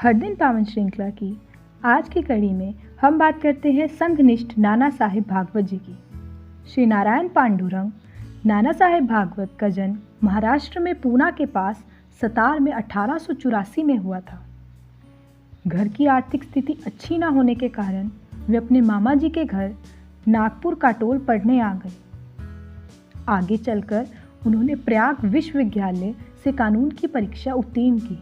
हर दिन पावन श्रृंखला की आज की कड़ी में हम बात करते हैं संघनिष्ठ नाना साहेब भागवत जी की। श्री नारायण पांडुरंग नाना साहेब भागवत का जन्म महाराष्ट्र में पूना के पास सतार में 1884 में हुआ था। घर की आर्थिक स्थिति अच्छी ना होने के कारण वे अपने मामा जी के घर नागपुर काटोल पढ़ने आ गए। आगे चलकर उन्होंने प्रयाग विश्वविद्यालय से कानून की परीक्षा उत्तीर्ण की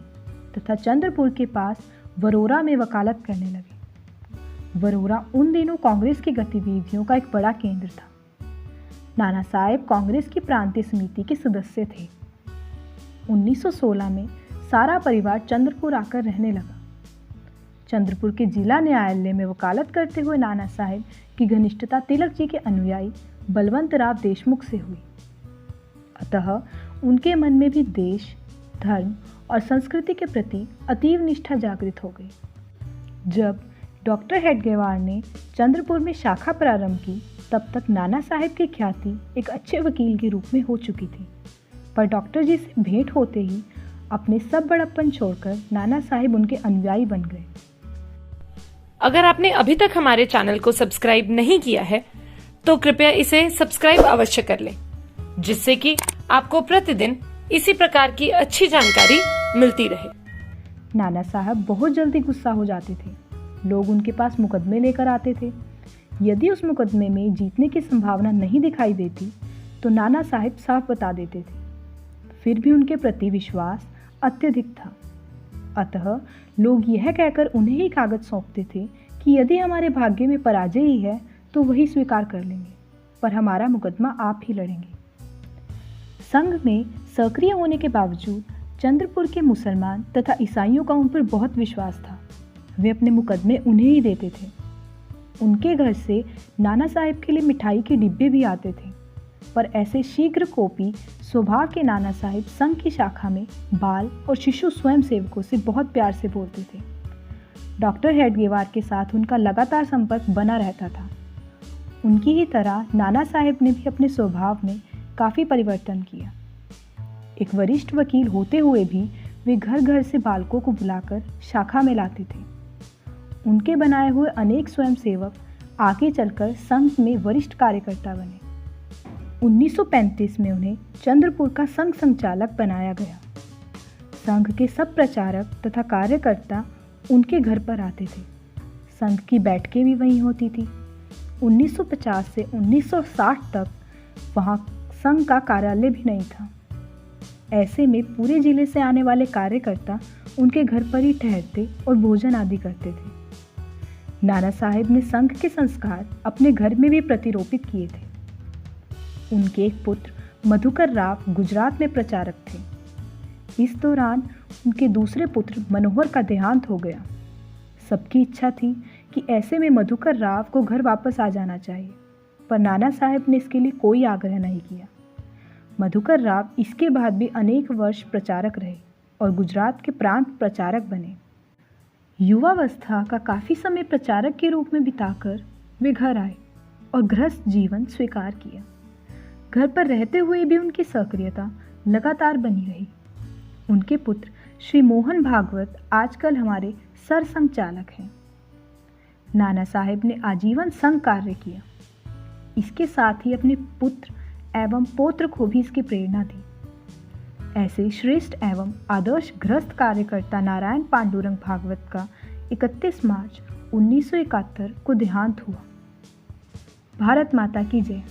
तथा चंद्रपुर के पास वरोरा में वकालत करने लगे। वरोरा उन दिनों कांग्रेस की गतिविधियों का एक बड़ा केंद्र था। नाना साहेब कांग्रेस की प्रांतीय समिति के सदस्य थे। 1916 में सारा परिवार चंद्रपुर आकर रहने लगा। चंद्रपुर के जिला न्यायालय में वकालत करते हुए नाना साहेब की घनिष्ठता तिलक जी के अनुयायी बलवंत राव देशमुख से हुई। अतः उनके मन में भी देश, धर्म और संस्कृति के प्रति अतीव निष्ठा जागृत हो गई। जब डॉक्टर हेडगेवार ने चंद्रपुर में शाखा प्रारंभ की, तब तक नाना साहेब की ख्याति एक अच्छे वकील के रूप में हो चुकी थी। पर डॉक्टर जी से भेंट होते ही अपने सब बड़प्पन छोड़कर नाना साहेब उनके अनुयायी बन गए। अगर आपने अभी तक हमारे चैनल को सब्सक्राइब नहीं किया है तो कृपया इसे सब्सक्राइब अवश्य कर लें, जिससे कि आपको प्रतिदिन इसी प्रकार की अच्छी जानकारी मिलती रहे। नाना साहब बहुत जल्दी गुस्सा हो जाते थे। लोग उनके पास मुकदमे लेकर आते थे। यदि उस मुकदमे में जीतने की संभावना नहीं दिखाई देती तो नाना साहब साफ बता देते थे। फिर भी उनके प्रति विश्वास अत्यधिक था। अतः लोग यह कहकर उन्हें ही कागज सौंपते थे कि यदि हमारे भाग्य में पराजय ही है तो वही स्वीकार कर लेंगे, पर हमारा मुकदमा आप ही लड़ेंगे। संघ में सक्रिय होने के बावजूद चंद्रपुर के मुसलमान तथा ईसाइयों का उन पर बहुत विश्वास था। वे अपने मुकदमे उन्हें ही देते थे। उनके घर से नाना साहेब के लिए मिठाई के डिब्बे भी आते थे। पर ऐसे शीघ्र कोपी स्वभाव के नाना साहेब संघ की शाखा में बाल और शिशु स्वयं सेवकों से बहुत प्यार से बोलते थे। डॉक्टर हेडगेवार के साथ उनका लगातार संपर्क बना रहता था। उनकी ही तरह नाना साहेब ने भी अपने स्वभाव में काफ़ी परिवर्तन किया। एक वरिष्ठ वकील होते हुए भी वे घर घर से बालकों को बुलाकर शाखा में लाते थे। उनके बनाए हुए अनेक स्वयंसेवक आगे चलकर संघ में वरिष्ठ कार्यकर्ता बने। 1935 में उन्हें चंद्रपुर का संघ संचालक बनाया गया। संघ के सब प्रचारक तथा कार्यकर्ता उनके घर पर आते थे। संघ की बैठकें भी वहीं होती थी। 1950 से 1960 तक वहाँ संघ का कार्यालय भी नहीं था। ऐसे में पूरे जिले से आने वाले कार्यकर्ता उनके घर पर ही ठहरते और भोजन आदि करते थे। नाना साहेब ने संघ के संस्कार अपने घर में भी प्रतिरोपित किए थे। उनके एक पुत्र मधुकर राव गुजरात में प्रचारक थे। इस दौरान उनके दूसरे पुत्र मनोहर का देहांत हो गया। सबकी इच्छा थी कि ऐसे में मधुकर राव को घर वापस आ जाना चाहिए, पर नाना साहेब ने इसके लिए कोई आग्रह नहीं किया। मधुकर राव इसके बाद भी अनेक वर्ष प्रचारक रहे और गुजरात के प्रांत प्रचारक बने। युवावस्था का काफ़ी समय प्रचारक के रूप में बिताकर वे घर आए और गृहस्थ जीवन स्वीकार किया। घर पर रहते हुए भी उनकी सक्रियता लगातार बनी रही। उनके पुत्र श्री मोहन भागवत आजकल हमारे सरसंघचालक हैं। नाना साहेब ने आजीवन संघ कार्य किया। इसके साथ ही अपने पुत्र एवं पौत्र को भी इसकी प्रेरणा दी। ऐसे श्रेष्ठ एवं आदर्श गृहस्थ कार्यकर्ता नारायण पांडुरंग भागवत का 31 मार्च 1971 को देहांत हुआ। भारत माता की जय।